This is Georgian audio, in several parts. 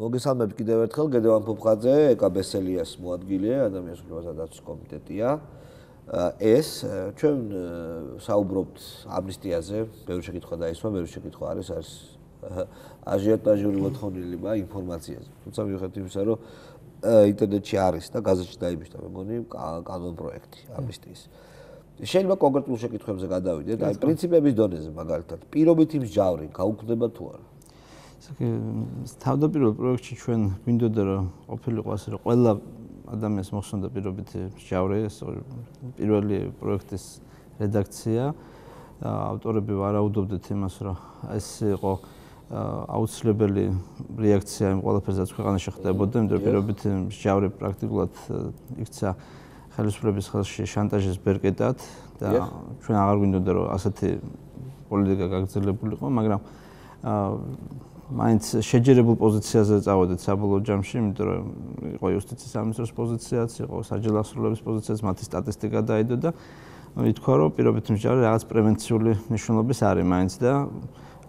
მოგესალმებით კიდევ ერთხელ გედევან ფუფხაძე, ეკაბესელიას მოადგილე, ადამიანის უფლებათა დაცვის კომიტეტია. ეს ჩვენ საუბრობთ ამნისტიაზე, ბევრი შეკითხვა დაისვა, ბევრი შეკითხვა არის აჟიოტაჟური მოთხოვნილება ინფორმაციაზე. თუმცა მიუხედავად იმისა, რომ ინტერნეტში არის და გაზეთში დაიბეჭდა, მეგონი კანონ პროექტი ამნისტიის. შეიძლება კონკრეტულ შეკითხვებზე გადავიდეთ, აი პრინციპების დონეზე მაგალითად, პირობითი მსჯავრი გაუქმდება თუ არა? თავდაპირველ პროექტში ჩვენ გვინდოდა რომ ყოფილიყო ასე რომ ყველა ადამიანს მოხსნოდა პირობითი მსჯავრი, ეს პირველი პროექტის რედაქცია. ავტორები ვარაუდობდით იმას, რომ ეს იყო აუცილებელი რეაქცია იმ ყველაფერზე, რაც ქვეყანაში ხდებოდა, იმიტომ რომ პირობითი მსჯავრი პრაქტიკულად იქცა ხელისუფლების ხელში შანტაჟის ბერკეტად და ჩვენ აღარ გვინდოდა რომ ასეთი პოლიტიკა გაგრძელებულიყო, მაგრამ მაინც შეჯერებულ პოზიციაზე წავედით საბოლოო ჯამში, იმიტომ რომ იყო იუსტიციის სამინისტროს პოზიციაც, იყო საჯარო აღსრულების პოზიციაც, მათი სტატისტიკა დაიდო და ითქვა, რომ პირობითი მსჯავრი რაღაც პრევენციული მნიშვნელობის არის მაინც და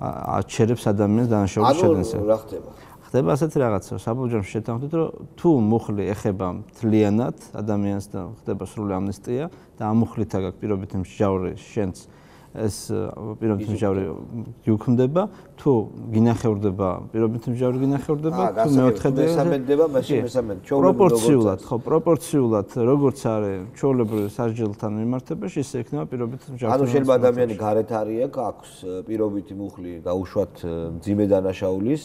აჩერებს ადამიანს დანაშაულის შეძენაზე. რა ხდება? ხდება ასეთი რაღაცა, საბოლოო ჯამში შეთანხმდით, რომ თუ მუხლი ეხება მთლიანად ადამიანს და ხდება სრული ამნისტია და ამ მუხლით აქ პირობითი მსჯავრი შენც ეს პირობითი მსჯავრი გიუქმდება, თუ გინახევრდება პირობითი მსჯავრი გინახევრდება, თუ მეოთხედება მესამედდება, მაშინ მესამედ პროპორციულად, ხო, პროპორციულად როგორც არის ჩვეულებრივ სასჯელთან მიმართებაში, ისე იქნება პირობითი მსჯავრი. ანუ შეიძლება ადამიანი გარეთ არის აქვს პირობითი მუხლი გაუშვათ მძიმე დანაშაულის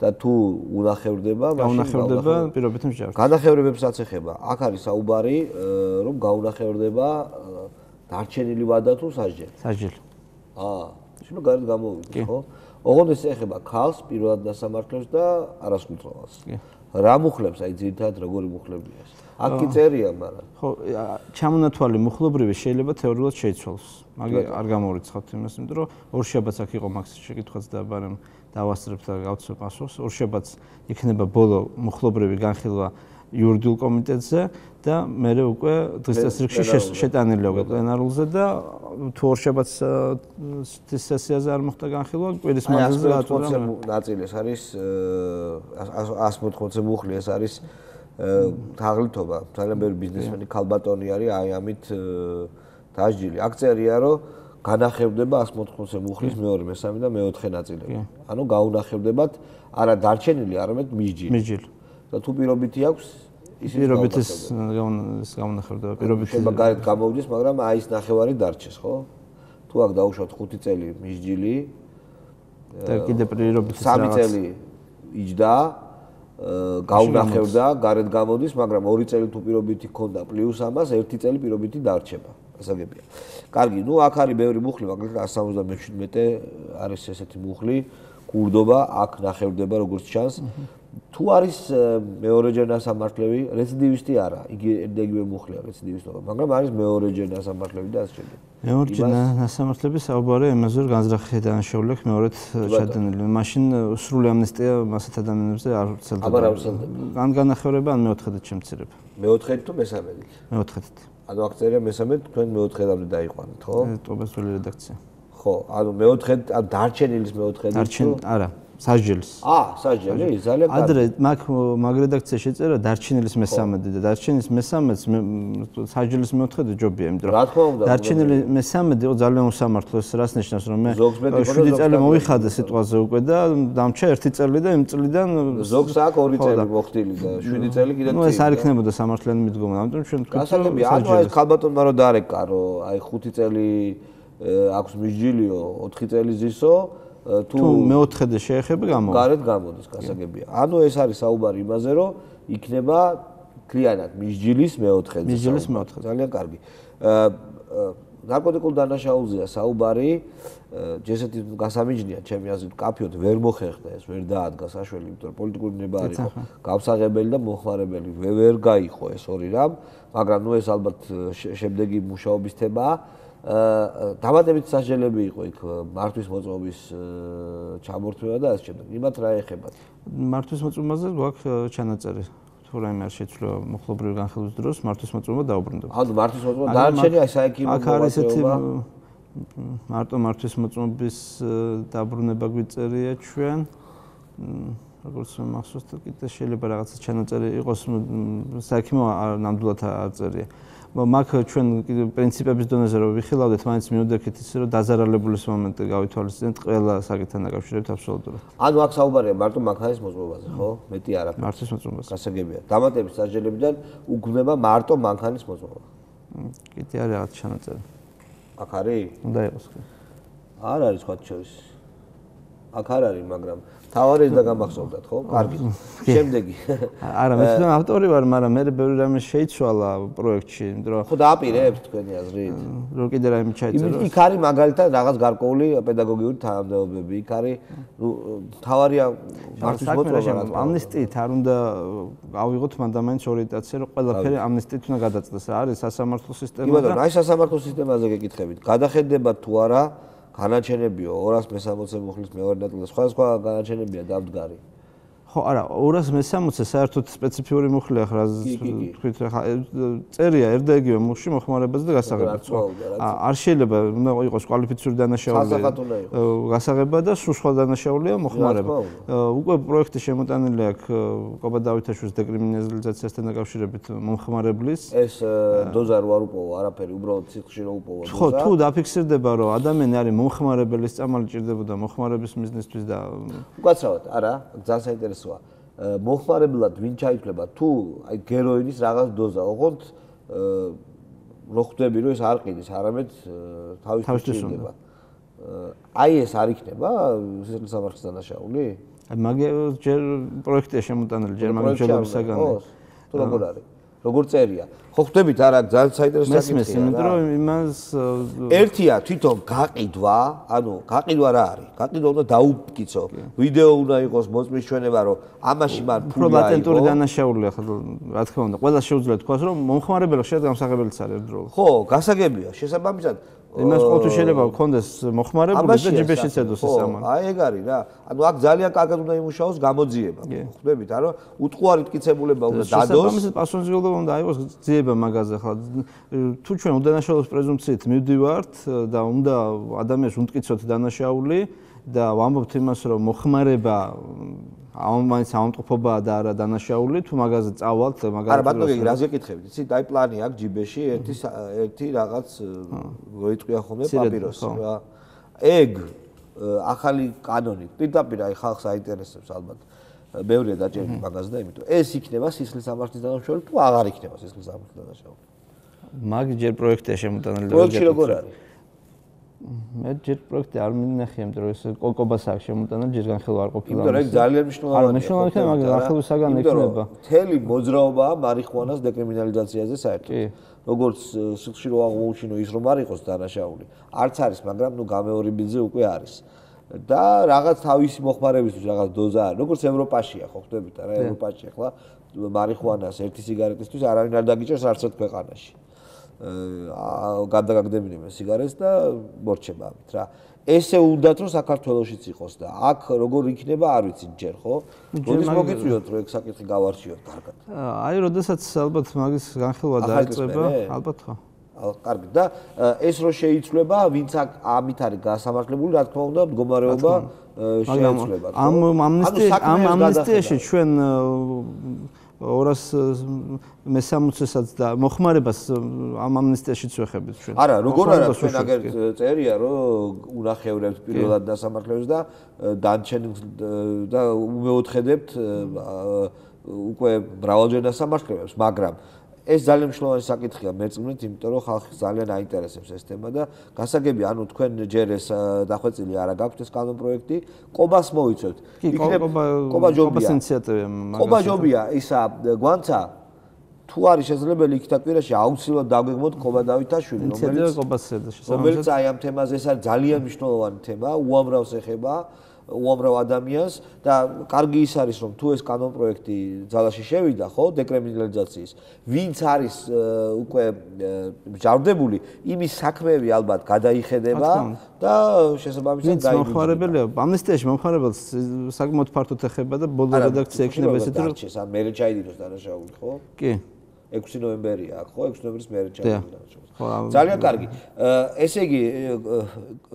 და თუ უნახევრდება, გაუნახევრდება პირობითი მსჯავრი. განახევრებებსაც ეხება. აქ არის საუბარი, რომ გაუნახევრდება დარჩენილი ვადა თუ სასჯელი? სასჯელი. შეიძლება გარეთ გამოვიდეს, ხო? ოღონდ ეს ეხება ქალს, პირველად დასამართლებს და არასკუთროვანს. რა მუხლებს, აი ძირითადად როგორი მუხლებია ეს? აქ კი წერია, მაგრამ ხო, ჩამონათვალი მუხლობრივი შეიძლება თეორიულად შეიცვალოს. მაგრამ არ გამორიცხავთ იმას, იმიტომ რომ ორშაბათს აქ იყო მაგის შეკითხვაც და ბარემ დავასწრებთ და გავცნობ პასუხს. ორშაბათს იქნება ბოლო მუხლობრივი განხილვა იურიდიულ კომიტეტზე და მე უკვე დღის წესრიგში შეტანილია უკვე პლენარულზე და თუ ორშაბათს სესიაზე არ მოხდა განხილვა, კვირის მანძილზე აწვევა. ნაწილი ეს არის 180 მუხლი, ეს არის თაღლითობა. ძალიან ბევრი ბიზნესმენი ქალბატონი არის აი ამით დაჟილი. აქ წერია რომ განახევრდება 180 მუხლის მეორე, მესამე და მეოთხე ნაწილები. ანუ გაუნახევრდებათ არა დარჩენილი, არამედ მიჯილი. და თუ პირობითი აქვს, ის პირობითის გაუნახევრდება, პირობითი შეიძლება გარეთ გამოვიდეს, მაგრამ აი ეს ნახევარი დარჩეს, ხო? თუ აქ დაუშვათ 5 წელი მიჯილი და კიდე პირობითი 3 წელი იჯდა, გაუნახევრდა, გარეთ გამოდის, მაგრამ 2 წელი თუ პირობითი ქონდა პლუს ამას 1 წელი პირობითი დარჩება. ასაგებია. კარგი, ნუ აქ არის ბევრი მუხლი, მაგალითად 177 არის ესეთი მუხლი, კურდობა, აქ ნახევრდება როგორც ჩანს. თუ არის მეორეჯერ დასამართლები, რეციდივისტი არა, იგივე მუხლია რეციდივისტობა, მაგრამ არის მეორეჯერ დასამართლები და ასე შემდეგ. მეორეჯერ დასამართლები საუბარია იმაზე, რომ განზრახი დანაშაული აქვს მეორედ ჩადენილი. მაშინ სრული ამნისტია ასეთ ადამიანებზე არ ვრცელდება. აბა რა ვრცელდება? განახევრება ან მეოთხედით შემცირება. მეოთხედით თუ მესამედით? მეოთხედით. ანუ აქ წერია მესამედ, თქვენ მეოთხედამდე დაიყვანეთ, ხო? ტობესული რედაქცია. ხო, ანუ მეოთხედით, ან დარჩენილის მეოთხედით. არა. სასჯელის. სასჯელი, ძალიან კარგი. ადრე მაგ რედაქციაში წერა დარჩენილის მესამედი და დარჩენილის მესამედს სასჯელის მეოთხედი ჯობია, იმიტომ რომ დარჩენილი მესამედი ძალიან უსამართლო, ეს რას ნიშნავს, რომ მე 7 წელი მოვიხადე სიტყვაზე უკვე და დამჩა 1 წელი და იმ წლიდან ზოგს აქ 2 წელი მოხდილი და 7 წელი კიდე. ნუ ეს არ იქნებოდა სამართლიანი მიდგომა, ამიტომ ჩვენ თქვით, რომ ანუ ეს ქალბატონმა რომ დაარეკა, რომ აი 5 წელი აქვს მიჯილიო, 4 წელი ზისო თუ მეოთხედე შეეხება გამოდის. გარეთ გამოდის, გასაგებია. ანუ ეს არის საუბარი იმაზე, რომ იქნება მთლიანად მიჯილის მეოთხედე. მიჯილის მეოთხედე. ძალიან კარგი. ნარკოტიკულ დანაშაულზეა საუბარი, ჯესეთი გასამიჯნია, ჩემი აზრით, კაფიოდ ვერ მოხერხდა ეს, ვერ დაადგა საშველი, იმიტომ რომ პოლიტიკური ნება არის გავსაღებელი და მოხმარებელი. ვერ გაიხო ეს ორი რამ, მაგრამ ნუ ეს ალბათ შემდეგი მუშაობის თემაა. დამატებით სასჯელები იყო იქ მართვის მოწმობის ჩამორთმევა და ასე შემდეგ. იმათ რა ეხებათ? მართვის მოწმობაზე გვაქვს ჩანაწერი. თუ რაიმე არ შეცვლილა მუხლობრივი განხილვის დროს მართვის მოწმობა დაუბრუნდება. ანუ მართვის მოწმობა დარჩენია საექიმო აქ არის ესეთი მარტო მართვის მოწმობის დაბრუნება გვიწერია ჩვენ. როგორც მახსოვს და კიდე შეიძლება რაღაცა ჩანაწერი იყოს საქმე ნამდვილად არ წერია. მაგ ჩვენ პრინციპების დონეზე რომ ვიხილავდეთ, მაინც მივდექით ისე რომ დაზარალებულის მომენტი გავითვალისწინეთ ყველა საკითხთან დაკავშირებით აბსოლუტურად. ანუ აქ საუბარია მარტო მანქანის მოწყობაზე, ხო? მეტი არაფერი. მართვის მოწყობაზე. გასაგებია. დამატების სასჯელებიდან უგრძნება მარტო მანქანის მოწყობა. კიდე არის რაღაც ჩანაწერი. აქ არის? უნდა იყოს. არ არის სხვა შორის. აქ არ არის, მაგრამ თავარი და გამახსოვდათ, ხო? კარგი. შემდეგი. არა, მე თვითონ ავტორი ვარ, მაგრამ მე ბევრი რამე შეიცვალა პროექტში, იმიტომ რომ ხო დააპირებთ თქვენი აზრით? რომ კიდე რაიმე ჩაიწერო. იქ არის მაგალითად რაღაც გარკვეული პედაგოგიური თანამდებობები. იქ არის თავარია მართვის მოწყობა. ამნისტიით არ უნდა ავიღოთ მანდამაინც ორიენტაცია, რომ ყველაფერი ამნისტიით უნდა გადაწდეს. არის სასამართლო სისტემა და კი ბატონო, აი სასამართლო სისტემაზე გეკითხებით. გადახედებათ თუ არა განაჩენებიო 260 მუხლის მეორე ნაწილზე სხვა განაჩენებია დამდგარი. ხო, არა, 260 საერთოდ სპეციფიური მუხლი ახლა თქვით ახლა წერია ერდა იგივე მუხლში მოხმარებაზე და გასაღებად. არ შეიძლება უნდა იყოს კვალიფიციური დანაშაული გასაღება და სხვა დანაშაულია მოხმარება. უკვე პროექტი შემოტანილი აქვს კობა დავითაშვილის დეკრიმინალიზაციასთან დაკავშირებით მომხმარებლის. ეს დოზა რო არ უპოვა არაფერი, უბრალოდ ციკლში რო უპოვა დოზა. ხო, თუ დაფიქსირდება რომ ადამიანი არის მომხმარებელი, სწამალი ჭირდებოდა მოხმარების მიზნისთვის და უკაცრავად, არა, ძალიან საინტერესოა. მოხმარებლად ვინ ჩაითვლება თუ აი გეროინის რაღაც დოზა, ოღონდ რო ხვდები რომ ეს არ ყიდის, არამედ თავისთვის ჭირდება. აი ეს არ იქნება სისხლისამართლის დანაშაული? მაგ ჯერ პროექტია შემოტანილი ჯერ მაგალითებისაგან. თუ როგორ არის? როგორ წერია? ხო ხვდებით არა ძალიან საინტერესო საკითხია. მესმის, იმიტომ რომ იმას ერთია თვითონ გაყიდვა, ანუ გაყიდვა რა არის? გაყიდვა უნდა დაუკიცო. ვიდეო უნდა იყოს მოწმის ჩვენება, რომ ამაში მან ფული აიღო. ლატენტური დანაშაულია ხო, რა თქმა უნდა. ყველა შეუძლია თქვას, რომ მომხმარებელი შეიძლება გამსახებელიც არის ერთდროულად. ხო, გასაგებია. შესაბამისად იმას ყოველთვის შეიძლება გქონდეს მოხმარებული და ჯიბეშიც ედოს ეს ამან. აი ეგ არის რა. ანუ აქ ძალიან კარგად უნდა იმუშაოს გამოძიება. ხვდებით, არა? უტყუარი მტკიცებულება უნდა დადოს. შესაბამისად პასუხისმგებლობა უნდა აიღოს ძიება მაგაზე ხა. თუ ჩვენ უდანაშაულობის პრეზუმპციით მივდივართ და უნდა ადამიანს უმტკიცოთ დანაშაული და ვამბობთ იმას, რომ მოხმარება მაინც ავადმყოფობაა და არა დანაშაული, თუ მაგაზე წავალთ, მაგალითად. არა, ბატონო, რაზე გეკითხებით? იცი, დაი პლანი აქვს ჯიბეში ერთი რაღაც მოიწვია ხოლმე პაპიროსი რა. ეგ ახალი კანონი პირდაპირ აი ხალხს აინტერესებს ალბათ. ბევრია დაჭერილი მაგაზე და იმიტომ ეს იქნება სისხლისამართლის დანაშაული თუ აღარ იქნება სისხლისამართლის დანაშაული. მაგ ჯერ პროექტია შემოტანილი. პროექტი როგორ არის? მე ჯერ პროექტი არ მინახია, იმიტომ რომ ეს კოკობას აქვს შემოტანილი, ჯერ განხილვა არ ყოფილა. იმიტომ რომ ეგ ძალიან მნიშვნელოვანია. არა, მნიშვნელოვანია, მაგრამ განხილვისაგან ექნება. მთელი მოძრაობაა მარიხუანას დეკრიმინალიზაციაზე საერთოდ. როგორც სიცხში რო აღმოუჩინო ის რომ არ იყოს დანაშაული. არც არის, მაგრამ ნუ გამეორებიძე უკვე არის. და რაღაც თავისი მოხმარებისთვის რაღაც დოზა არის. როგორც ევროპაშია, ხო ხვდებით არა, ევროპაში ახლა მარიხუანას ერთი სიგარეტისთვის არავინ არ დაგიჭერს არც ერთ ქვეყანაში. გადაგაგდებინებენ სიგარეტს და მორჩება ამით რა. ესე უნდათ რომ საქართველოშიც იყოს და აქ როგორ იქნება არ ვიცი ჯერ ხო? როდის მოგიწვიოთ რომ ეგ საკითხი გავარჩიოთ კარგად. აი, როდესაც ალბათ მაგის განხილვა დაიწყება, ალბათ ხო. კარგი და ეს რო შეიცვლება, ვინც ამით არის გასამართლებული, რა თქმა უნდა, მდგომარეობა შეიცვლება. ამ ამნისტიაში ჩვენ 260-საც და მოხმარებას ამ ამნისტიაშიც ვეხებით ჩვენ. არა, როგორ არა ჩვენ აგერ წერია რომ უნახევრებთ პირველად დასამართლებს და დანჩენს და უმეოთხედებთ უკვე მრავალჯერ დასამართლებს, მაგრამ ეს ძალიან მნიშვნელოვანი საკითხია მერწმუნეთ, იმიტომ რომ ხალხს ძალიან აინტერესებს ეს თემა და გასაგებია, ანუ თქვენ ჯერ ეს დახვეწილი არა გაქვთ ეს კანონ პროექტი, ყობას მოიცოთ. ყობას ინიციატივია მაგას. ყობა ჯობია ისა გვანცა თუ არის შესაძლებელი იქ დაკვირაში აუცილებლად დაგვეგმოთ ყობა დავითაშვილი, რომელიც აი ამ თემაზე ეს არის ძალიან მნიშვნელოვანი თემა, უამრავს ეხება უამრავ ადამიანს და კარგი ის არის რომ თუ ეს კანონ პროექტი ძალაში შევიდა ხო დეკრიმინალიზაციის ვინც არის უკვე მჟავდებული იმის საქმეები ალბათ გადაიხედება და შესაბამისად გაიგრძელება. მოხმარებელია ამნისტიაში მოხმარებელს საკმაოდ ფართოდ ეხება და ბოლო რედაქცია ექნება ესეთი რომ მე ჩაიდინოს დანაშაული ხო? კი. 6 ნოემბერია აქ, ხო? 6 ნოემბრის მერე ჩავიდა. ძალიან კარგი. ესე იგი,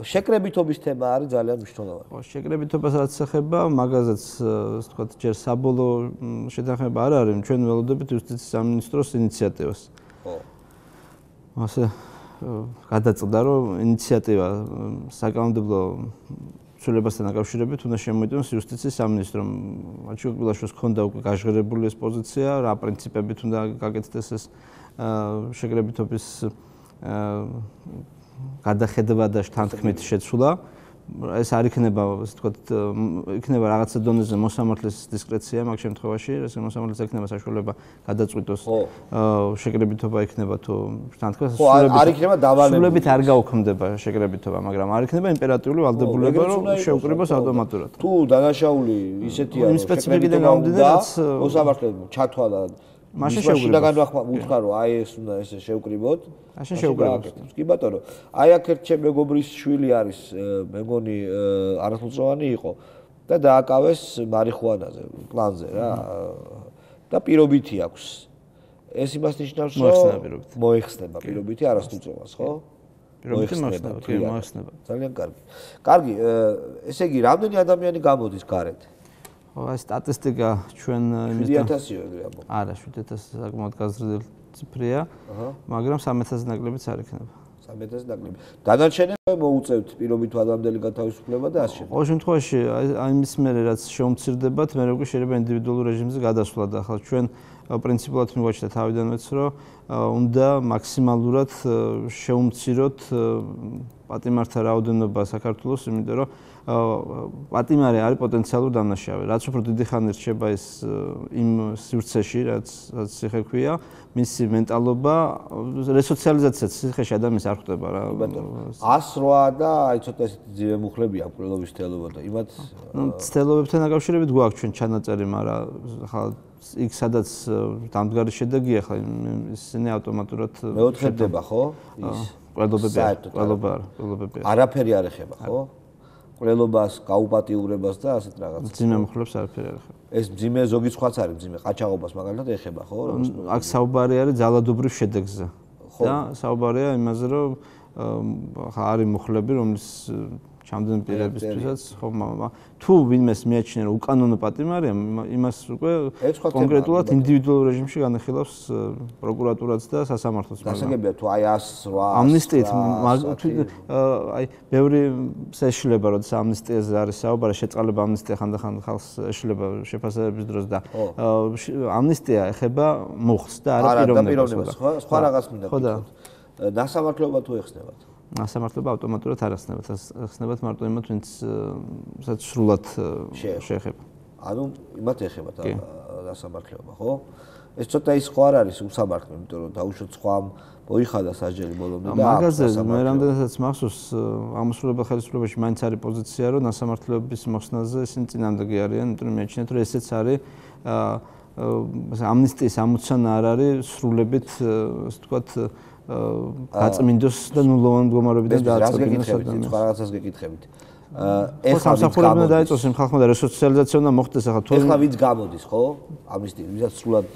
შეკრებითობის თემა არის ძალიან მნიშვნელოვანი. ხო, შეკრებითობას რაც ეხება, მაგაზეც, ასე ვთქვათ, ჯერ საბოლოო შეთანხმება არ არის, ჩვენ ველოდებით იუსტიციის სამინისტროს ინიციატივას. ხო. ასე გადაწყდა, რომ ინიციატივა საკანონმდებლო ცვლილებასთან დაკავშირებით უნდა შემოიტანოს იუსტიციის სამინისტრომ. მაშინ ყველაშვილს ჰქონდა უკვე გაჟღერებული ეს პოზიცია, რა პრინციპებით უნდა გაკეთდეს ეს შეკრებითობის გადახედვა და შთანთქმით შეცვლა. ეს არ იქნება, ასე ვთქვათ, იქნება რაღაცა დონეზე მოსამართლის დისკრეცია მაგ შემთხვევაში, ესე მოსამართლეს იქნება საშუალება გადაწყვიტოს შეკრებითობა იქნება თუ შთანთქმა. ხო, არ იქნება დავალებული. სრულებით არ გაუქმდება შეკრებითობა, მაგრამ არ იქნება იმპერატიული ვალდებულება, რომ შეუკრიბოს ავტომატურად. თუ დანაშაული ისეთია, რომ სპეციფიკიდან გამომდინარე, მოსამართლეს ჩათვალა მაშინ შეუგრიბოს. უთქვა რომ აი ეს უნდა ესე შევკრიბოთ. მაშინ შეუგრიბოს. კი ბატონო. აი აქ ერთ ჩემ მეგობრის შვილი არის, მეგონი არასრულწლოვანი იყო და დააკავეს მარიხუანაზე, პლანზე რა. და პირობითი აქვს. ეს იმას ნიშნავს, რომ მოეხსნება პირობითი არასრულწლოვანს, ხო? პირობითი მოეხსნება. ძალიან კარგი. კარგი, ესე იგი, რამდენი ადამიანი გამოდის გარეთ? ეს სტატისტიკა ჩვენ 7000-ია ეგრე ამბობ. არა, 7000 საკმაოდ გაზრდილი ციფრია, მაგრამ 3000-ზე ნაკლებიც არ იქნება. 3000-ზე ნაკლები. დანარჩენები მოუწევთ პირობით ადამიანელი გათავისუფლება და ასე შემდეგ. ყოველ შემთხვევაში აი მის მერე რაც შეუმცირდებათ, მე უკვე შეიძლება ინდივიდუალურ რეჟიმზე გადასვლა და ახლა ჩვენ პრინციპულად მივაჩნდა თავიდანვეც, რომ უნდა მაქსიმალურად შეუმციროთ პატიმართა რაოდენობა საქართველოს, იმიტომ რომ პატიმარი არის პოტენციალური დამნაშავე. რაც უფრო დიდი ხანი რჩება ეს იმ სივრცეში, რაც სიხექვია, მისი მენტალობა, რესოციალიზაციაც სიხეში ადამიანს არ ხვდება რა. 108 და აი ცოტა ისეთი ძიმე მუხლები აქვს ყრილობის თელობა და იმათ თელობებთან დაკავშირებით გვაქვს ჩვენ ჩანაწერი, მაგრამ ახლა იქ სადაც დამდგარი შედეგია, ახლა ისინი ავტომატურად მეოთხედება, ხო? ის ყველობები. არაფერი არ ეხება, ხო? ყრილობას, გაუპატიურებას და ასეთ რაღაცას. ძიმე მუხლებს არაფერი არ ეხება. ეს ძიმე ზოგი სხვაც არის, ძიმე ყაჩაღობას მაგალითად ეხება, ხო? აქ საუბარი არის ძალადობრივ შედეგზე. და საუბარია იმაზე, რომ ხა არის მუხლები, რომლის ჩამდენ პირებისთვისაც ხო თუ ვინმეს მიაჩნია რომ უკანონო პატიმარია, იმას უკვე კონკრეტულად ინდივიდუალურ რეჟიმში განახილავს პროკურატურაც და სასამართლოც. გასაგებია თუ აი 108 ამნისტიით აი ბევრი შეშლება როდის ამნისტიაზე არის საუბარი, შეწყალება ამნისტია ხანდახან ხალხს ეშლება შეფასებების დროს და ამნისტია ეხება მუხლს და არა პიროვნებას. სხვა რაღაც მინდა ვთქვათ. დასამართლობა თუ ეხსნებათ? სასამართლოება ავტომატურად არ ახსნებათ, ახსნებათ მარტო იმათ, ვინც სრულად შეეხება. ანუ იმათ ეხება დასამართლოება, ხო? ეს ცოტა ის ხო არ არის უსამართლო, იმიტომ რომ დაუშვოთ სხვამ მოიხადა სასჯელი ბოლომდე და მაგაზე მე რამდენადაც მახსოვს ამოსრულებელ ხელისუფლებაში მაინც არის პოზიცია, რომ დასამართლოების მოხსნაზე ისინი წინააღმდეგი არიან, იმიტომ რომ მეჩნიათ, რომ ესეც არის ამნისტიის ამოცანა არ არის სრულებით, ასე ვთქვათ, გაწმინდოს და ნულოვან მდგომარეობიდან დააწესებინოს ადამიანს. სხვა რაღაცას გეკითხებით. ეხლა სამსახურებმა დაიწყოს იმ ხალხმა და რესოციალიზაცია უნდა მოხდეს ახლა თუ ეხლა ვინც გამოდის, ხო? ამნისტია, ვისაც სრულად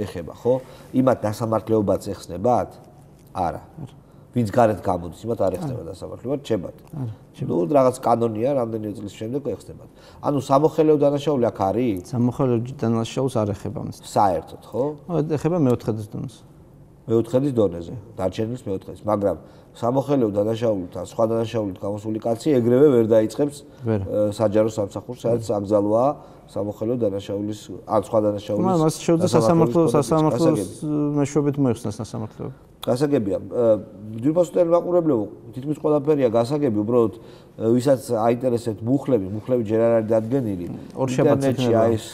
ეხება, ხო? იმათ დასამართლეობაც ეხსნებათ? არა. ვინც გარეთ გამოდის, იმათ არ ეხსნება დასამართლეობა, რჩებათ. ნუ რაღაც კანონია, რამდენი წლის შემდეგ ეხსნებათ. ანუ სამოხელეო დანაშაული აქ არის? სამოხელეო დანაშაულს არ ეხება ამის. საერთოდ, ხო? ეხება მეოთხედის დონეზე. მეოთხედის დონეზე, დარჩენილის მეოთხედის, მაგრამ სამოხელეო დანაშაულითა, სხვა დანაშაულით გამოსული კაცი ეგრევე ვერ დაიწყებს საჯარო სამსახურს, სადაც აკრძალვა სამოხელეო დანაშაულის, ან სხვა დანაშაულის. მას შეუძლია სასამართლოს მეშვეობით მოიხსნას სასამართლოები. გასაგებია, ძირფასუდელი მაყურებლებო, თითქმის ყველაფერია გასაგები, უბრალოდ ვისაც აინტერესებთ მუხლები ჯერ არ არის დადგენილი. ინტერნეტში აი ეს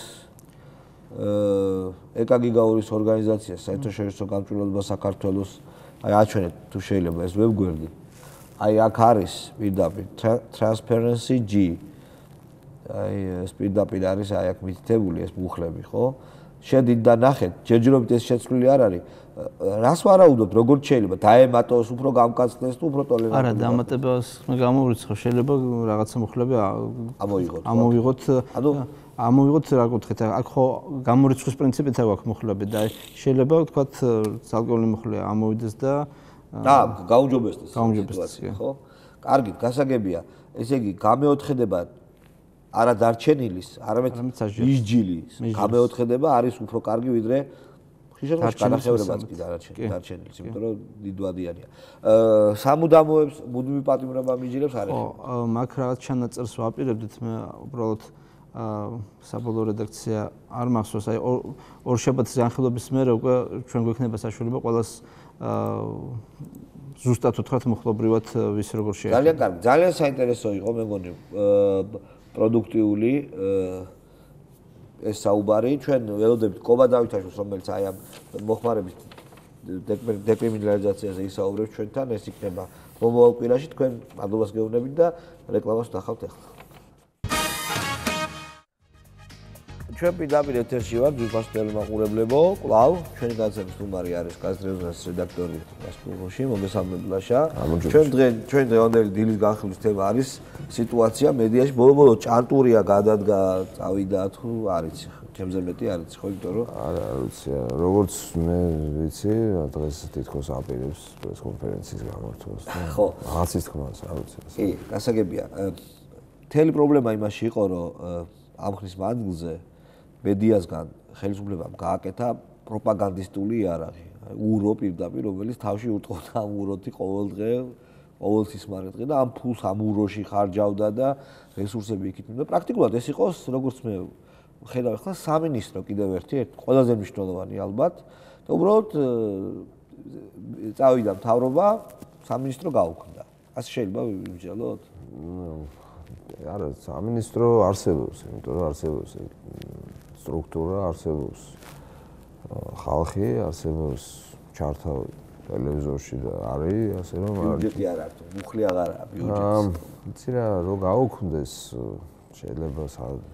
ეკაგიგაურის ორგანიზაცია საერთაშორისო გამჭვირვალობა საქართველოს აი აჩვენეთ თუ შეიძლება ეს ვებგვერდი აი აქ არის პირდაპირ Transparency G აი ეს პირდაპირ არის აი აქ მითითებული ეს მუხლები ხო შედით და ნახეთ, ჯერჯერობით ეს შეცვლილი არ არის. რას ვარაუდობთ, როგორც შეიძლება დაემატოს, უფრო გამკაცდეს თუ უფრო ტოლერანტულად? არა, დამატებას მე გამოვირიცხო, შეიძლება რაღაცა მუხლები ამოვიღოთ, რა გქოთ, აქ ხო გამორიცხვის პრინციპით აქვს მუხლები და შეიძლება ვთქვათ ცალკეული მუხლი ამოვიდეს და გაუმჯობესდეს სიტუაცია, ხო? კარგით, გასაგებია. ესე იგი, გამეოთხედება არა დარჩენილის, არამედ ისჯილის გამეოთხედება არის უფრო კარგი ვიდრე ხშირად განახევრებაც კი დარჩენილის, იმიტომ რომ დიდვადიანია. სამუდამოებს მუდმივი პატიმრობა მიჯილებს არ ეხება. ხო, მაგ რაღაც ჩანაწერს ვაპირებდით, მე უბრალოდ საბოლოო რედაქცია არ მახსოვს, აი ორშაბათის განხილვების მერე უკვე ჩვენ გვექნება საშუალება ყველას ზუსტად ვთქვათ მუხლობრივად ვის როგორ შეიძლება. ძალიან კარგი, ძალიან საინტერესო იყო მე მგონი პროდუქტიული ეს საუბარი. ჩვენ ველოდებით კობა დავითაშოს, რომელიც აი ამ მოხმარების დეკრიმინალიზაციაზე ისაუბრებს ჩვენთან, ეს იქნება მომავალ კვირაში. თქვენ მადლობას გეუბნებით და რეკლამას ვნახავთ ახლა. ჩვენ პირდაპირ ეთერში ვართ, ძვირფასო მაყურებლებო, კვლავ ჩვენი განაცემის სტუმარი არის გაზრდების რედაქტორი გასკუში, მოგესალმებლაშა. ჩვენ დღევანდელი დილის განხილვის თემა არის სიტუაცია მედიაში, ბოლო-ბოლო ჭარტურია გადადგა, წავიდა თუ არ იცი, ჩემზე მეტი არ იცი, ხო, იმიტომ რომ არა ვიცი, როგორც მე ვიცი, დღეს თითქოს აპირებს პრეს კონფერენციის გამართვას. ხო, რაღაცის თქმას, არ ვიცი. კი, გასაგებია. მთელი პრობლემა იმაში იყო, რომ ამ ხნის მანძილზე მედიასგან ხელისუფლებამ გააკეთა პროპაგანდისტული იარაღი. ურო პირდაპირ, რომელიც თავში უტყოდა ამ უროთი ყოველდღე, ყოველთვის მარეთდღე და ამ ფულს ამ უროში ხარჯავდა და რესურსები იქით მინდა. პრაქტიკულად ეს იყოს, როგორც მე ხედავ ახლა, სამინისტრო კიდევ ერთი, ყველაზე მნიშვნელოვანი ალბათ და უბრალოდ წავიდა მთავრობა, სამინისტრო გაუქმდა. ასე შეიძლება ვიმსჯელოთ? არა, სამინისტრო არსებობს, იმიტომ რომ არსებობს სტრუქტურა, არსებობს ხალხი, არსებობს ჩართა ტელევიზორში და არის, ასე რომ ბიუჯეტი არ აქვს, მუხლი აღარაა ბიუჯეტი. იცი რა, რო გაუქმდეს, შეიძლება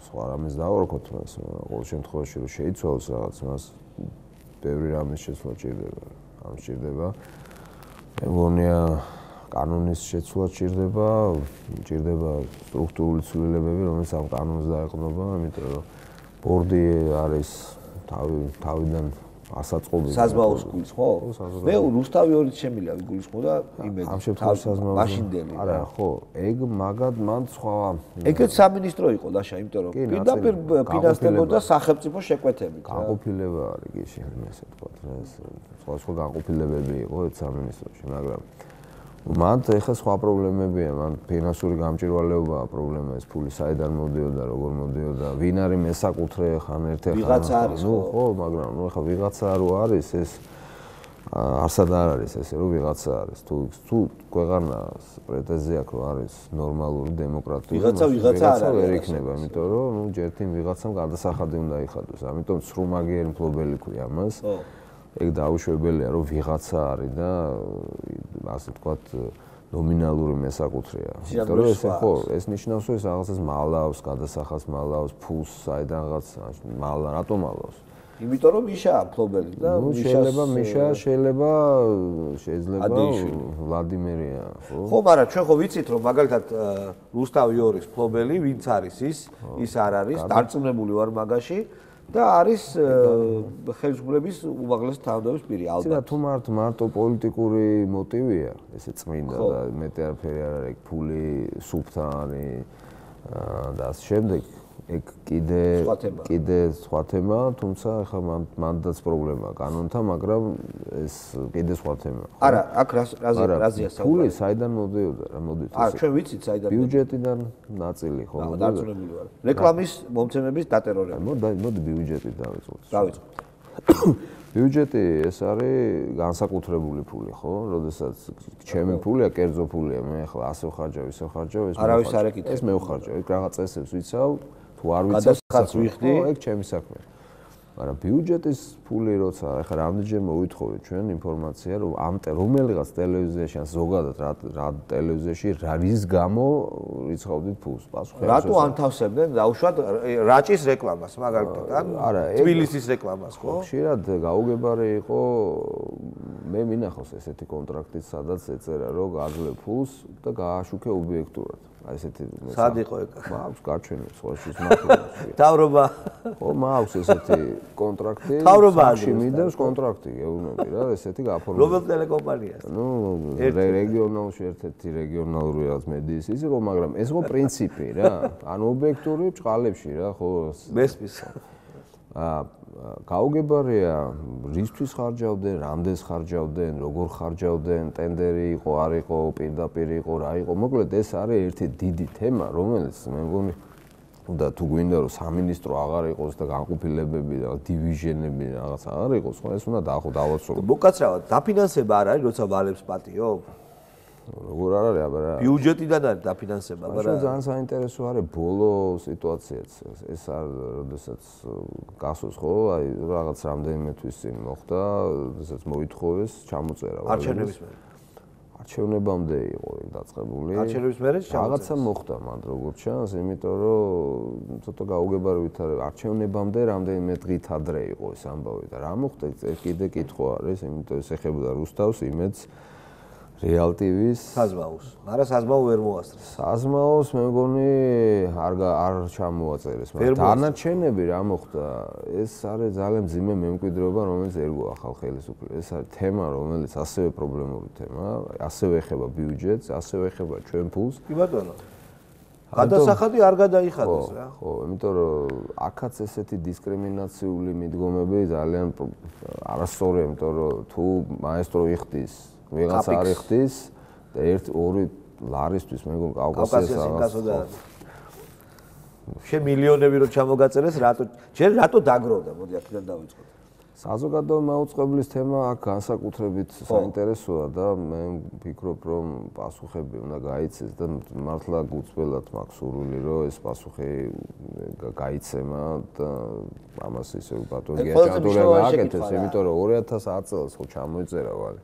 სხვა რამეს დავარქოთ მას, ყოველ შემთხვევაში რომ შეიცვალოს რაღაც მას ბევრი რამის შეცვლა ჭირდება. ამ ჭირდება. მე მგონია კანონის შეცვლა ჭირდება სტრუქტურული ცვლილებები, რომელიც ამ კანონს დაეყრდნობა, იმიტომ რომ ბორდი არის თავიდან ასაწყობი. საზმაოს გულისხმო? მე რუსთავი ორიც შემილია ვიგულისხმოდა იმედი. ამ შემთხვევაში საზმაოს მაშინდელი. არა, ხო, ეგ მაგად მან სხვა ეგეც სამინისტრო იყო დაშა, იმიტომ რომ პირდაპირ ფინანსდებოდა სახელმწიფო შეკვეთებით. განყოფილება არის კი შეიძლება ესე ვთქვათ, სხვა განყოფილებები იყო ერთ სამინისტროში, მაგრამ მან ეხლა სხვა პრობლემებია, მან ფინანსური გამჭირვალეობაა პრობლემა, ეს ფული საიდან მოდიოდა, როგორ მოდიოდა, ვინ არის მესაკუთრე ხან ერთ-ერთი ვიღაცა არის, ხო, მაგრამ ეხლა ვიღაცა რო არის, ეს არსად არ არის ესე, რომ ვიღაცა არის. თუ ქვეყანას პრეტენზია აქვს, რომ არის ნორმალური დემოკრატია, ვიღაცა არ ვერ იქნება, იმიტომ რომ ჯერ თინ ვიღაცამ გადასახადი უნდა იხადოს. ამიტომ სრუმაგიერი მფლობელი ქვია მას. ეგ დაუშვებელია, რომ ვიღაცა არის და ასე ვთქვათ ნომინალური მესაკუთრეა. იმიტომ რომ ეს ხო, ეს ნიშნავს, რომ ეს რაღაცას მალავს, გადასახადს მალავს, ფულს საიდან რაღაც მალა, რატომ მალავს? იმიტომ რომ მიშაა მფლობელი და მიშა შეიძლება ვლადიმერია, ხო? ხო, მაგრამ ჩვენ ხო ვიცით, რომ მაგალითად რუსთავი ორის მფლობელი, ვინც არის ის არ არის, დარწმუნებული ვარ მაგაში. და არის ხელისუფლების უმაღლესი თავმჯდომარის პირი ალბათ. თუ მარტო პოლიტიკური მოტივია, ესე წმინდა და მეტი არაფერი არ არის, ფული სუფთა არის და ამ შემდეგ ეგ კიდე სხვა თემა, თუმცა ახლა მანდაც პრობლემაა კანონთან, მაგრამ ეს კიდე სხვა თემა. არა, აქ რაზეა საუბარი? ფული საიდან მოდიოდა, რა მოდით? არა, ჩვენ ვიცით საიდან. ბიუჯეტიდან ნაწილი ხო? დარწმუნებული ვარ. რეკლამის მომცემების დატერორება. მოდი ბიუჯეტით დავიწყოთ. დავიწყოთ. ბიუჯეტი ეს არის განსაკუთრებული ფული, ხო? როდესაც ჩემი ფულია, კერძო ფულია, მე ახლა ასე ვხარჯავ, ისე ვხარჯავ, ეს მე ვხარჯავ, ეგ რაღაც წესებს ვიცავ, თუ არ ვიცავ, გადასახადს ვიხდი, ეგ ჩემი საქმეა. მაგრამ ბიუჯეტის ფული როცა ახლა რამდენჯერმე ვითხოვეთ ჩვენ ინფორმაცია რომ ამ რომელიღაც ტელევიზიაში ან ზოგადად რა ტელევიზიაში რის გამო რიცხავდით ფულს პასუხი რატო ანთავსებდნენ დაუშვათ რაჭის რეკლამას მაგალითად ან თბილისის რეკლამას ხო ხშირად გაუგებარი იყო მე მინახავს ესეთი კონტრაქტიც სადაც ეწერა რომ გაძლევ ფულს და გააშუქე ობიექტურად აი ესეთი სად იყო ეგ მაქვს გაჩვენილი სხვაშიც მაქვს თავრობა ხო მაქვს ესეთი კონტრაქტი თავრობაში მიდევს კონტრაქტი გეუბნები რა ესეთი გაფორმებული რომელ ტელეკომპანიას ნუ რეგიონალში ერთ-ერთი რეგიონალური რაღაც მედიის ის იყო მაგრამ ეს იყო პრინციპი რა ანუ ობიექტური ბჭყალებში რა ხო მესმის გაუგებარია რისთვის ხარჯავდნენ რამდენს ხარჯავდნენ როგორ ხარჯავდნენ ტენდერი იყო არ იყო პირდაპირ იყო რა იყო მოკლედ ეს არის ერთი დიდი თემა რომელიც მე მგონი და თუ გვინდა რომ სამინისტრო აღარ იყოს და განყოფილებები და დივიზიონები რაღაც აღარ იყოს ხო ეს უნდა დავაცულოთ მოკაცრავად დაფინანსება არ არის როცა ვალებს პატიო როგორ არ არის აბა რა ბიუჯეტიდან არის დაფინანსება აბა რა ძალიან საინტერესო არის ბოლო სიტუაციაც ეს არ როდესაც გასოს ხო აი რაღაც რამდენიმე თვის წინ მოხდა როდესაც მოითხოვეს ჩამოწერა არჩევნებამდე იყო დაწყებული არჩევნების მერე რაღაცა მოხდა მანდ როგორც ჩანს იმიტომ რომ ცოტა გაუგებარი ვითარება არჩევნებამდე რამდენიმე დღით ადრე იყო ეს ამბავი და რა მოხდა ეს კიდე კითხვა არის იმიტომ ეს ეხებოდა რუსთავს იმედს რეალ ტივის საზმაოს, მაგრამ საზმაო ვერ მოასწრეს. საზმაოს მე მგონი არ ჩამოაწერეს, მაგრამ დანარჩენები რა მოხდა? ეს არის ძალიან მძიმე მემკვიდრეობა, რომელიც ერგო ახალ ხელისუფლებას. ეს არის თემა, რომელიც ასევე პრობლემური თემა, ასევე ეხება ბიუჯეტს, ასევე ეხება ჩვენ ფულს. კი ბატონო. გადასახადი არ გადაიხადეს რა. ხო, იმიტომ რომ აქაც ესეთი დისკრიმინაციული მიდგომები ძალიან არასწორია, იმიტომ რომ თუ მაესტრო იხდის ვიღაც არ იხდის და 1-2 ლარისთვის მე მგონი კავკასიას ინკასოდა. შე მილიონები რო ჩამოგაწერეს, რატო დაგროვდა? მოდი აქედან დავიწყოთ. საზოგადო მაუწყებლის თემა აქ განსაკუთრებით საინტერესოა და მე ვფიქრობ რომ პასუხები უნდა გაიცეს და მართლა გუწველად მაქვს სურვილი რომ ეს პასუხი გაიცემა და ამას ისე ბატონი გიაჭადურება აკეთეს, იმიტომ რომ 2010 წელს ხო ჩამოიწერა ვალი.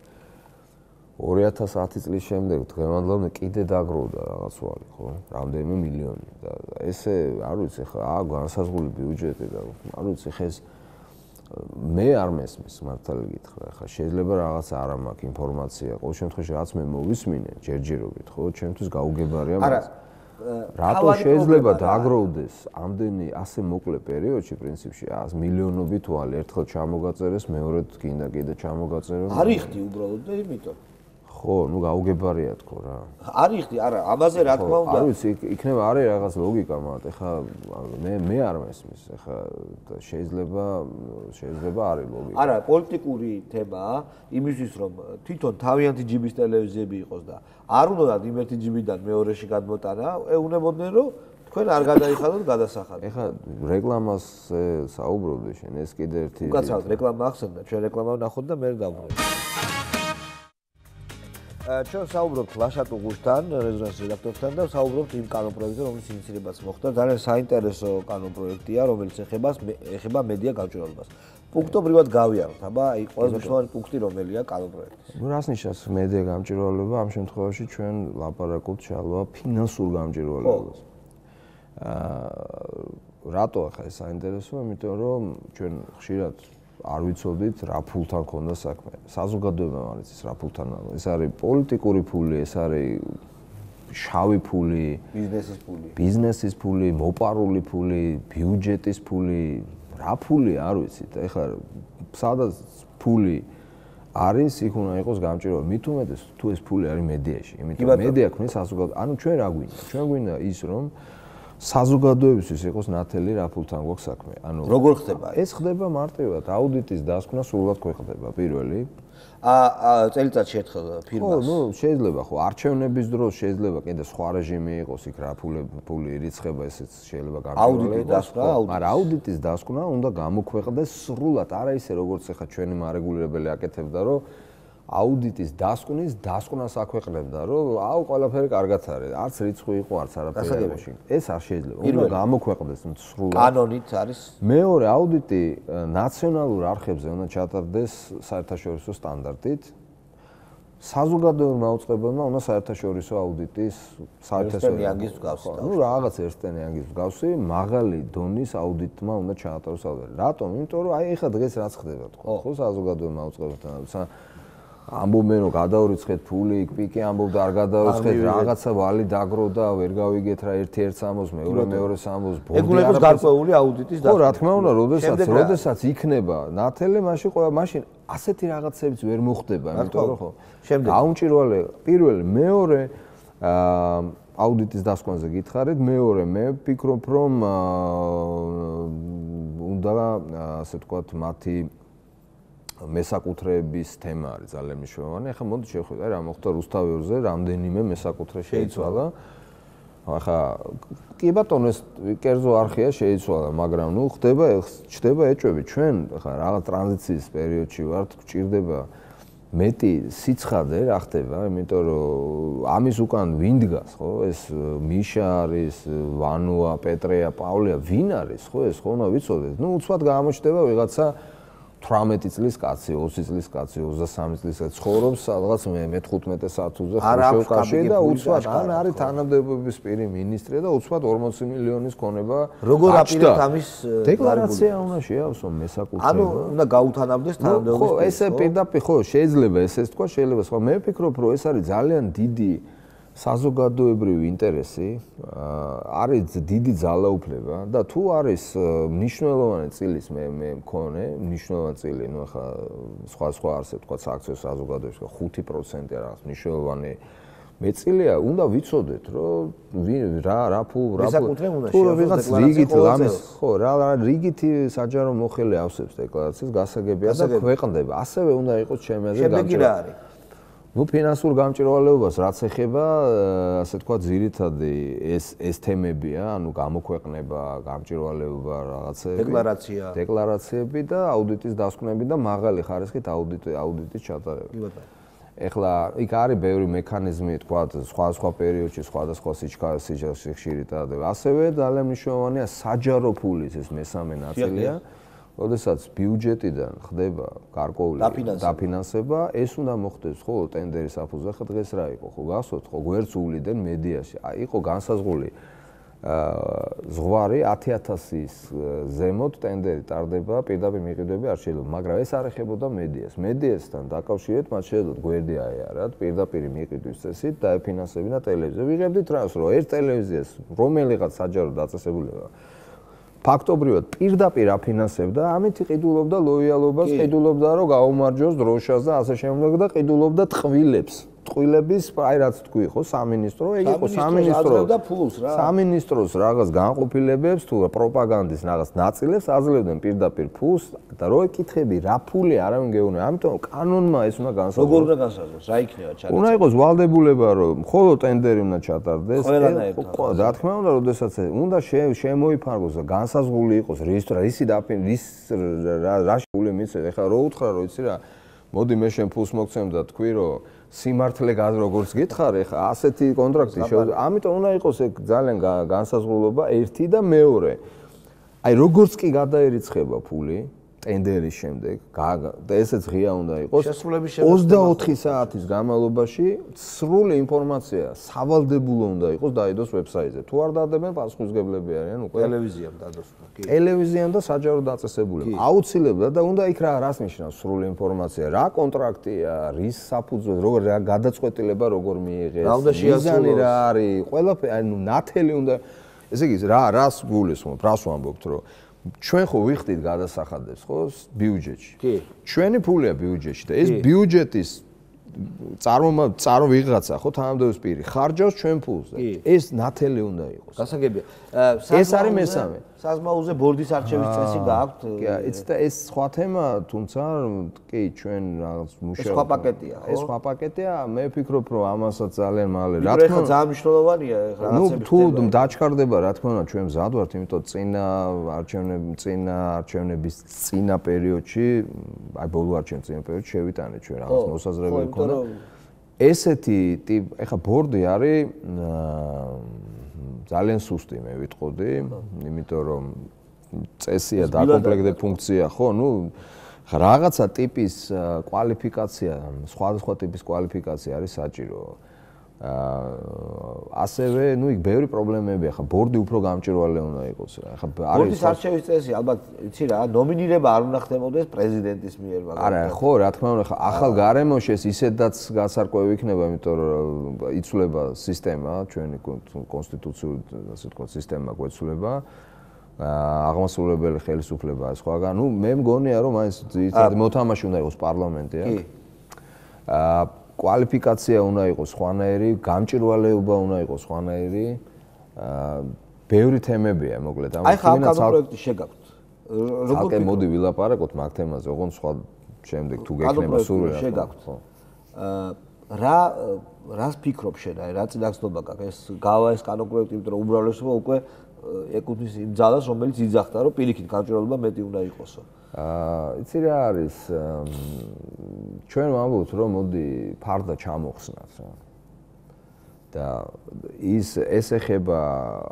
2010 წლის შემდეგ დღევანდლამდე კიდე დაგროვდა რაღაც ვალი, ხო? რამდენიმე მილიონი და ესე არ ვიცი ხა განსაზღვრული ბიუჯეტი და არ ვიცი ხა ეს მე არ მესმის მართალი გითხრა, ხა შეიძლება რაღაც არ მაქვს ინფორმაცია, ყოველ შემთხვევაში რაც მე მოვისმინე ჯერჯერობით, ხო? ჩემთვის გაუგებარია მაგრამ რატო შეიძლება დაგროვდეს ამდენი ასე მოკლე პერიოდში პრინციპში 100 მილიონობით ვალი ერთხელ ჩამოგაწერეს, მეორედ კიდე ჩამოგაწერო. არ იხდი უბრალოდ და იმიტომ ხო, ნუ გაუგებარია თქო რა. არ იხდი, არა, ამაზე რა თქმა უნდა. არ ვიცი, იქნება არის რაღაც ლოგიკა, მაგრამ ეხა მე არ მესმის, ეხა შეიძლება არის ლოგიკა. არა, პოლიტიკური თემაა, იმისთვის რომ თვითონ თავიანთი ჯიბის ტელევიზიები იყოს და არ უნდათ იმ ერთი ჯიბიდან მეორეში გადმოტანა, ეუნებოდნენ რომ თქვენ არ გადაიხადოთ გადასახადი. ეხა რეკლამას საუბრობდი შენ, ეს კიდე ერთი უკაცრავად რეკლამა ახსენდა, ჩვენ რეკლამა ვნახოთ და მე დავბრუნდით. ჩვენ საუბრობთ ლაშატ უღუშთან, რეზონანსის რედაქტორთან და საუბრობთ იმ კანონპროექტზე, რომელიც ინიციირებაც მოხდა. ძალიან საინტერესო კანონპროექტია, რომელიც ეხება მედია გამჭვირვალობას. პუნქტობრივად გავიაროთ, აბა, აი ყველაზე მნიშვნელოვანი პუნქტი რომელია კანონპროექტის. რას ნიშნავს მედია გამჭვირვალობა? ამ შემთხვევაში ჩვენ ლაპარაკობთ შალვა ფინანსურ გამჭვირვალებას. რატო ახლა ეს საინტერესოა? იმიტომ რომ ჩვენ ხშირად არ ვიცოდით რა ფულთან ქონდა საქმე. საზოგადოებამ არ იცის რა ფულთან. ეს არის პოლიტიკური ფული, ეს არის შავი ფული, ბიზნესის ფული, მოპარული ფული, ბიუჯეტის ფული, რა ფული არ ვიცით. ეხლა სადაც ფული არის, იქ უნდა იყოს გამჭვირვალება. მით უმეტეს თუ ეს ფული არის მედიაში, იმიტომ რომ მედია ქმნის საზოგადოებას. ანუ ჩვენ რა გვინდა? ჩვენ გვინდა ის რომ საზოგადოებისთვის იყოს ნათელი რა ფულთან გვაქვს საქმე. ანუ როგორ ხდება? ეს ხდება მარტივად, აუდიტის დასკვნა სრულად გვეხდება პირველი. წელიწადში ერთხელ ფირმას. ხო, ნუ შეიძლება ხო, არჩევნების დროს შეიძლება კიდე სხვა რეჟიმი იყოს, იქ რა ფული ირიცხება, ესეც შეიძლება აუდიტის დასკვნა, მაგრამ აუდიტის დასკვნა უნდა გამოქვეყნდეს სრულად, არა ისე როგორც ახლა ჩვენი მარეგულირებელი აკეთებდა, რომ აუდიტის დასკვნას აქვეყნებდა, რომ აუ ყველაფერი კარგად არის, არც რიცხვი იყო, არც არაფერი ამაში. ეს არ შეიძლება. უნდა გამოქვეყნდეს სრულად. კანონით არის. მეორე აუდიტი ნაციონალურ არხებზე უნდა ჩატარდეს საერთაშორისო სტანდარტით. საზოგადოებრივ მაუწყებელმა უნდა საერთაშორისო აუდიტის საერთაშორისო მსგავსი. ნუ რაღაც ერსტენიანის მსგავსი მაღალი დონის აუდიტმა უნდა ჩაატაროს აუდიტი. რატომ? იმიტომ რომ აი ეხლა დღეს რაც ხდება თქო, ხო საზოგადოებრივ მაუწყებელთან ამბობენ რომ გადაურიცხეთ ფული, პიკი ამბობდა არ გადაურიცხეთ, რაღაცა ვალი დაგროვდა, ვერ გავიგეთ რა ერთ-ერთს ამბობს, მეორეს ამბობს, ბორდი არის გარკვეული აუდიტის და ხო რა თქმა უნდა, როდესაც იქნება ნათელი, მაშინ ასეთი რაღაცებიც ვერ მოხდება, იმიტომ რომ ხო. გაუმჭირვალე პირველი, მეორე აუდიტის დასკვნაზე გითხარით, მეორე მე ვფიქრობ რომ უნდა ასე ვთქვათ მათი მესაკუთრეების თემა არის ძალიან მნიშვნელოვანი. ახლა მოდი შევხვიდეთ, რა მოხდა რუსთავიორზე, რამდენიმე მესაკუთრე შეიცვალა. ახლა კი ბატონო ეს კერძო არხია შეიცვალა, მაგრამ ნუ ჩდება ეჭვები ჩვენ ახლა რაღაც ტრანზიციის პერიოდში ვართ, გვჭირდება მეტი სიცხადე რა ხდება, იმიტომ რომ ამის უკან ვინ დგას, ხო? ეს მიშა არის, ვანუა, პეტრეა, პავლეა, ვინ არის, ხო? ეს ხო უნდა ვიცოდეთ. ნუ უცბად გამოჩნდება ვიღაცა 18 წლის კაცი, 20 წლის კაცი, 23 წლის კაცი ცხოვრობს სადღაც მე-15 საათზე ხუშევკაში და უცბად ან არის თანამდებობის პირი მინისტრი და უცბად 40 მილიონის ქონება. როგორ აპირებთ ამის დეკლარაცია უნდა შეავსო მესაკუთრება. ანუ უნდა გაუთანაბრდეს თანამდებობის ხო, ესე პირდაპირ ხო შეიძლება ესე თქვა, შეიძლება სხვა. მე ვფიქრობ, რომ ეს არის ძალიან დიდი საზოგადოებრივი ინტერესი, არის დიდი ძალაუფლება და თუ არის მნიშვნელოვანი წილის მე მქონე, მნიშვნელოვანი წილი, ნუ ახლა სხვა ასე თქვა სააქციო საზოგადოებაში 5% რაღაც მნიშვნელოვანი მეწილია, უნდა ვიცოდეთ, რომ რა თუ ვიღაც რიგით ამის ხო, რა რიგით საჯარო მოხელე ავსებს დეკლარაციას გასაგებია და ქვეყნდება. ასევე უნდა იყოს ჩემი აზრით გამჭირვალე. ნუ ფინანსურ გამჭირვალეობას რაც ეხება, ასე თქვა, ძირითადი ეს თემებია, ანუ გამოქვეყნება, გამჭირვალეობა, რაღაცები, დეკლარაციები და აუდიტის დასკვნები და მაღალი ხარისხით აუდიტის ჩატარება. ეხლა იქ არის ბევრი მექანიზმი, თქვა, სხვა პერიოდში, სხვადასხვა სიხშირით და ასევე ძალიან მნიშვნელოვანია საჯარო ფულის ეს მესამე ნაწილია. როდესაც ბიუჯეტიდან ხდება გარკვეული დაფინანსება, ეს უნდა მოხდეს ხო ტენდერის საფუძველზე. ხა დღეს რა იყო, ხო გასვოთ, ხო გვერდსულიდან მედიაში. იყო განსაზღვრული ზღვარი 10000-ის ზემოთ ტენდერი ტარდება, პირდაპირ მიყიდვები არ შეიძლება, მაგრამ ეს არ ეხებოდა მედიას. მედიასთან დაკავშირებით მათ შეეძლოთ გვერდი აეარათ, პირდაპირ მიყიდვის წესით დაეფინანსებინა ტელევიზია. ვიღებდით რას, რომ ერთ ტელევიზიას რომელიღაც საჯარო დაწესებულება ფაქტობრივად პირდაპირ აფინანსებდა, ამით ყიდულობდა ლოიალობას, ყიდულობდა რომ გაუმარჯოს დროშას და ასე შემდეგ და ყიდულობდა ტყვილებს. ტყვილების, აი რაც თქვი, ხო, სამინისტრო, ეგ იყო სამინისტრო და ფულს რა. სამინისტროს რაღაც განყოფილებებს თუ პროპაგანდის რაღაც ნაწილებს აძლევდნენ პირდაპირ ფულს და რო ეკითხები რა ფული არავინ გეუბნება. ამიტომ კანონმა ეს უნდა განსაზღვროს. როგორ უნდა განსაზღვროს? რა იქნება ჩატარდეს? უნდა იყოს ვალდებულება, რომ მხოლოდ ტენდერი უნდა ჩატარდეს. რა თქმა უნდა, როდესაც უნდა შემოიფარგოს და განსაზღვრული იყოს რისი რა ფული მიცე. ეხლა რო უთხრა, რომ იცი რა, მოდი მე შენ ფულს მოგცემ და თქვი, რომ სიმართლე როგორც გითხარ, ეხლა ასეთი კონტრაქტი ამიტომ უნდა იყოს ეგ ძალიან განსაზღვრულობა ერთი და მეორე. აი როგორც კი გადაერიცხება ფული ტენდერის შემდეგ, და ესეც ღია უნდა იყოს 24 საათის განმავლობაში სრული ინფორმაცია სავალდებულო უნდა იყოს დაიდოს ვებსაიტზე. თუ არ დადებენ, პასუხისმგებლები არიან უკვე. ტელევიზიამ დადოს. ტელევიზიამ და საჯარო დაწესებულება. აუცილებლად და უნდა იქ რას ნიშნავს სრული ინფორმაცია, რა კონტრაქტია, რის საფუძველზე, როგორ გადაწყვეტილება როგორ მიიღეს, მიზანი რა არის, ყველაფერი, ანუ ნათელი უნდა, ესე იგი რას გულისხმობ, რას ვამბობთ, რომ ჩვენ ხო ვიხდით გადასახადებს ხო ბიუჯეტში. კი. ჩვენი ფულია ბიუჯეტში და ეს ბიუჯეტის წaro ვიღაცა ხო თანამდებობის პირი ხარჯავს ჩვენ ფულს და ეს ნათელი უნდა იყოს. გასაგებია. ეს არის მესამე. საზმაუზე ბორდის არჩევის წესი გააქვთ? ეს სხვა თემა, თუმცა კი ჩვენ რაღაც მუშაობთ. ეს სხვა პაკეტია, ხო? ეს სხვა პაკეტია, მე ვფიქრობ, რომ ამასაც ძალიან მალე რა თქმა უნდა ძალიან მნიშვნელოვანია რაღაცები. თუ დაჩქარდება, რა თქმა უნდა, ჩვენ მზად ვართ, იმიტომ არჩევნების წინა პერიოდში, აი ბოლო არჩევნების წინა პერიოდში შევიტანეთ ჩვენ რაღაც მოსაზრებები ქონა. ესეთი ეხა ბორდი არის ძალიან სუსტი მე ვიტყოდი, იმიტომ რომ წესია დაკომპლექტე ფუნქცია, ხო? რაღაცა ტიპის კვალიფიკაცია, სხვადასხვა ტიპის კვალიფიკაცია არის საჭირო. ასევე, იქ ბევრი პრობლემებია, ხა ბორდი უფრო გამჭვირვალე უნდა იყოს. ხა ბორდის არჩევის წესი, ალბათ, იცი რა, ნომინირება არ უნდა ხდებოდეს პრეზიდენტის მიერ, მაგრამ არა, ხო, რა თქმა უნდა, ხა ახალ გარემოში ეს ისედაც გასარკვევი იქნება, იმიტომ რომ იცვლება სისტემა, ჩვენი კონსტიტუციური, ასე ვთქვათ, სისტემა გვეცვლება. აღმასრულებელი ხელისუფლება სხვაგან. მე მგონია, რომ აი ეს მოთამაშე უნდა იყოს პარლამენტი, კი. კვალიფიკაცია უნდა იყოს სხვანაირი, გამჭვირვალეობა უნდა იყოს სხვანაირი. ბევრი თემებია, მოკლედ. აი ხა ამ პროექტი შეგაქვთ. როგორ მოდი ვილაპარაკოთ მაგ თემაზე, ოღონდ სხვა შემდეგ თუ გექნება სურვილი. შეგაქვთ. რას ფიქრობ შენ, აი რა წინასწრობა გაქვს? ეს გავა ეს კანონპროექტი, იმიტომ რომ უმრავლესობა უკვე ეკუთვნის იმ ძალას, რომელიც იძახდა, რომ პირიქით გამჭვირვალეობა მეტი უნდა იყოსო. იცი რა არის, ჩვენ ვამბობთ, რომ მოდი ფარდა ჩამოხსნათ რა. და ეს ეხება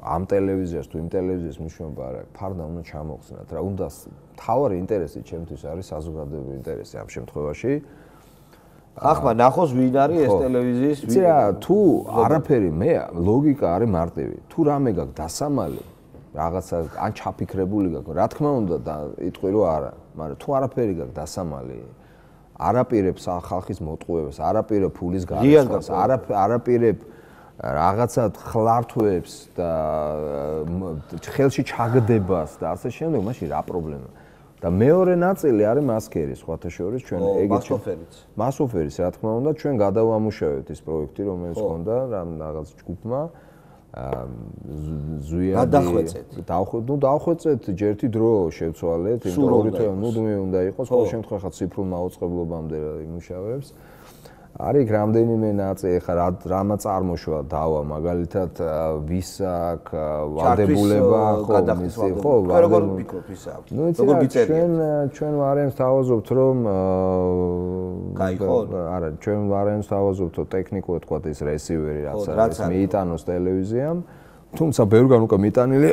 ამ ტელევიზიას თუ იმ ტელევიზიას მნიშვნელობა არ აქვს, ფარდა უნდა ჩამოხსნათ რა. უნდა თავარი ინტერესი ჩემთვის არის საზოგადოებრივი ინტერესი ამ შემთხვევაში. ახლა ნახოს ვინ არის ეს ტელევიზიის იცი რა, თუ არაფერი მე ლოგიკა არის მარტივი. თუ რამე გაქვს დასამალი, რაღაცა ან ჩაფიქრებული გაქვს, რა თქმა უნდა იტყვი რომ არა, მაგრამ თუ არაფერი გაქვს დასამალი, არაპირებს ხალხის მოტყუებას, არაპირებ ფულის გარემოს, არაპირებ რაღაცა ხლართვებს და ხელში ჩაგდებას და ასე შემდეგ, მაშინ რა პრობლემაა? და მეორე ნაწილი არის მასკერი, სხვათა შორის ჩვენ მასოფერიც, რა თქმა უნდა, ჩვენ გადავამუშავებთ ეს პროექტი, რომელიც ჰქონდა რაღაც ჯგუფმა. დავხვეწეთ ჯერთი დრო შევცვალეთ, იმიტომ რომ უნდა იყოს, ყოველ შემთხვევაში ხა ციფრულ მაუწყებლობამდე იმუშავებს. არის რამდენიმე ნაწილი, ხა რამა წარმოშვა დავა, მაგალითად ვისაკ, ვალდებულება, ხო, როგორ ვფიქრობ ის აქვს? როგორ გიწერია? ჩვენ ვარიანტს თავაზობთ, რომ გაიხო? არა, ჩვენ ვარიანტს თავაზობთ, რომ ტექნიკურად თქვა ეს რესივერი რაც არის, მიიტანოს ტელევიზიამ, თუმცა ბევრგან უკვე მიტანილი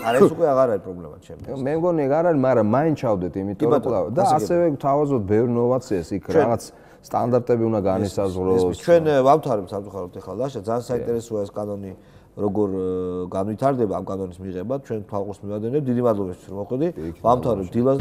არა ეს უკვე აღარ არის პრობლემა ჩემთვის. მე მგონი აღარ არის, მაგრამ მაინც ჩავდეთ, იმიტომ რომ და ასევე თავაზობთ ბევრ ნოვაციას იქ რაღაც სტანდარტები უნდა განისაზღვროს. ჩვენ ვამთავრებთ სამწუხაროდ ეხლა ლაშა ძალიან საინტერესოა ეს კანონი როგორ განვითარდება ამ კანონის მიღება ჩვენ თვალყურს მივადენებთ. დიდი მადლობა რომ მოხვედი. ვამთავრებთ დილას